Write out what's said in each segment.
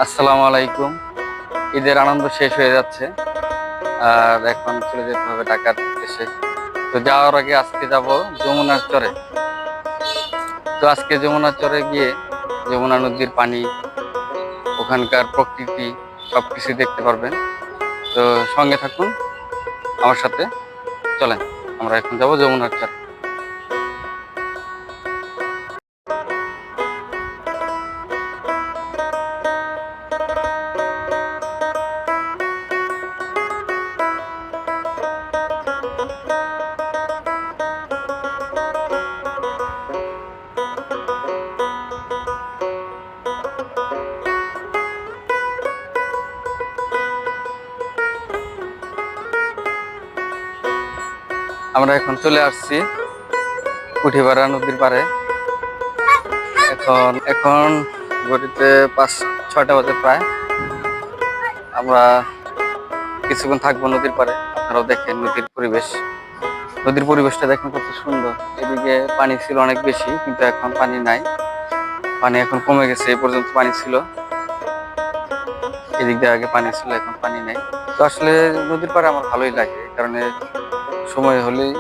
আসসালামু আলাইকুম। ঈদের আনন্দ শেষ হয়ে যাচ্ছে, আর এখন চলে যেতে হবে ঢাকার দেশে। তো যাওয়ার আগে আজকে যাব যমুনার চরে। তো আজকে যমুনার চরে গিয়ে যমুনা নদীর পানি, ওখানকার প্রকৃতি সবকিছু দেখতে পারবেন। তো সঙ্গে থাকুন আমার সাথে, চলেন আমরা এখন যাব যমুনার চরে। আমরা এখন চলে আসছি পুঠিপাড়া নদীর পাড়ে। এখন এখন ঘড়িতে 5-6টা বাজে প্রায়। আমরা কিছুক্ষণ থাকবো নদীর পাড়ে। আপনারাও দেখেন নদীর পরিবেশটা দেখেন কত সুন্দর। এদিকে পানি ছিল অনেক বেশি, কিন্তু এখন পানি নাই, পানি এখন কমে গেছে। এই পর্যন্ত পানি ছিল, এদিক দিয়ে আগে পানি ছিল, এখন পানি নাই। তো আসলে নদীর পাড়ে আমার ভালোই লাগে, এই কারণে সময় হলেই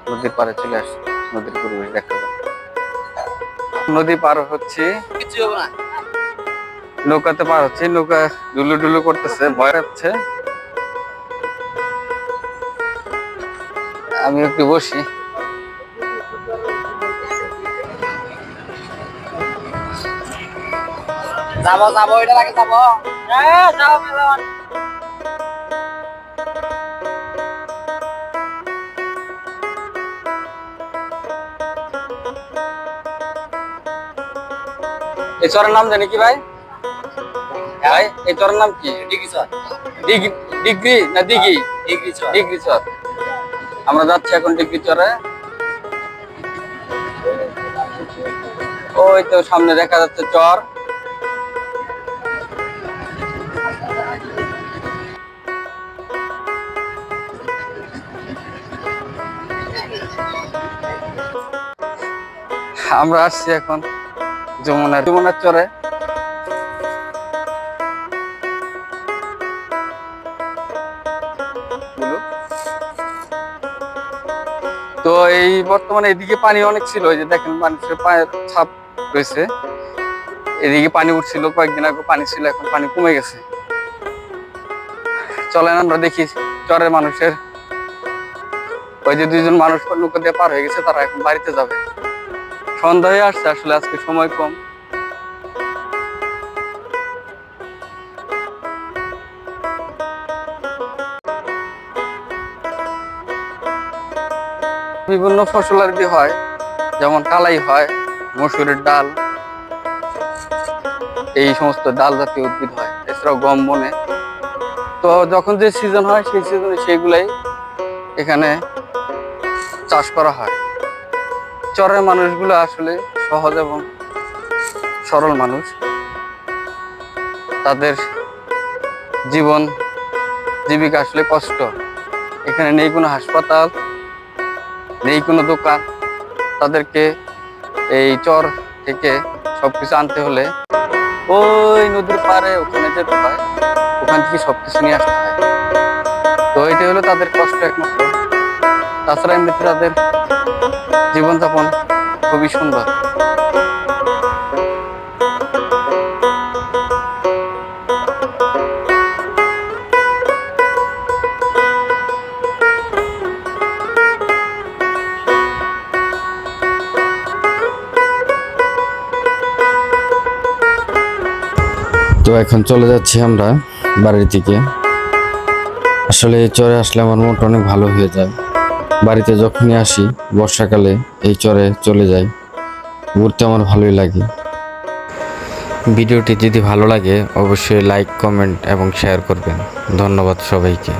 নদীর পাড়ে চলে আসি নদীর পরিবেশ দেখার জন্য। নদী পার হচ্ছে, নৌকাতে পার হচ্ছে, নৌকা ডুলু ডুলু করতেছে, ভয় হচ্ছে। আমি একটু বসি। যাবো যাবো এটা লাগে যাবো যাও মেলন এই চরের নাম জানি কি ভাই? ভাই এই চরের নাম কি? ডিগ্রি স্যার ডিগ্রি না দিঘি? ডিগ্রি স্যার ডিগ্রি চর। আমরা যাচ্ছি এখন ডিগ্রি চরে। ওই তো সামনে দেখা যাচ্ছে চর। আমরা আসছি এখন যমুনার চরে। তো এই বর্তমানে এদিকে পানি অনেক ছিল, ওই যে দেখেন মানুষের পায়ের ছাপ রয়েছে। এদিকে পানি উঠছিল কয়েকদিন আগে, পানি ছিল, এখন পানি কমে গেছে। চলেন আমরা দেখি চরের মানুষের। ওই যে 2জন মানুষ নৌকা দিয়ে পার হয়ে গেছে, তারা এখন বাড়িতে যাবে। সন্ধ্যা হয়ে আসছে, আসলে আজকে সময় কম। বিভিন্ন ফসল আর কি হয়, যেমন কালাই হয়, মসুরের ডাল, এই সমস্ত ডাল জাতীয় উদ্ভিদ হয়, এছাড়াও গম বনে। তো যখন যে সিজন হয় সেই সিজনে সেইগুলাই এখানে চাষ করা হয়। চরের মানুষগুলো আসলে সহজ এবং সরল মানুষ। তাদের জীবিকা আসলে কষ্ট। এখানে নেই কোনো হাসপাতাল, নেই কোনো দোকান। তাদেরকে এই চর থেকে সবকিছু আনতে হলে ওই নদীর পাড়ে ওখানে যেতে হয়, ওখান থেকে সবকিছু নিয়ে আসতে হয়। তো এটাই হলো তাদের কষ্ট একমাত্র। তাছাড়া এমনিতে তাদের জীবনযাপন খুবই সুন্দর। তো এখন চলে যাচ্ছি আমরা বাড়ির দিকে। আসলে এই চরে আসলে আমার মনটা অনেক ভালো হয়ে যায়। বাড়িতে যখনই আসি বর্ষাকালে এই চরে চলে যাই, ঘুরতে আমার ভালোই লাগে। ভিডিওটি যদি ভালো লাগে অবশ্যই লাইক, কমেন্ট এবং শেয়ার করবেন। ধন্যবাদ সবাইকে।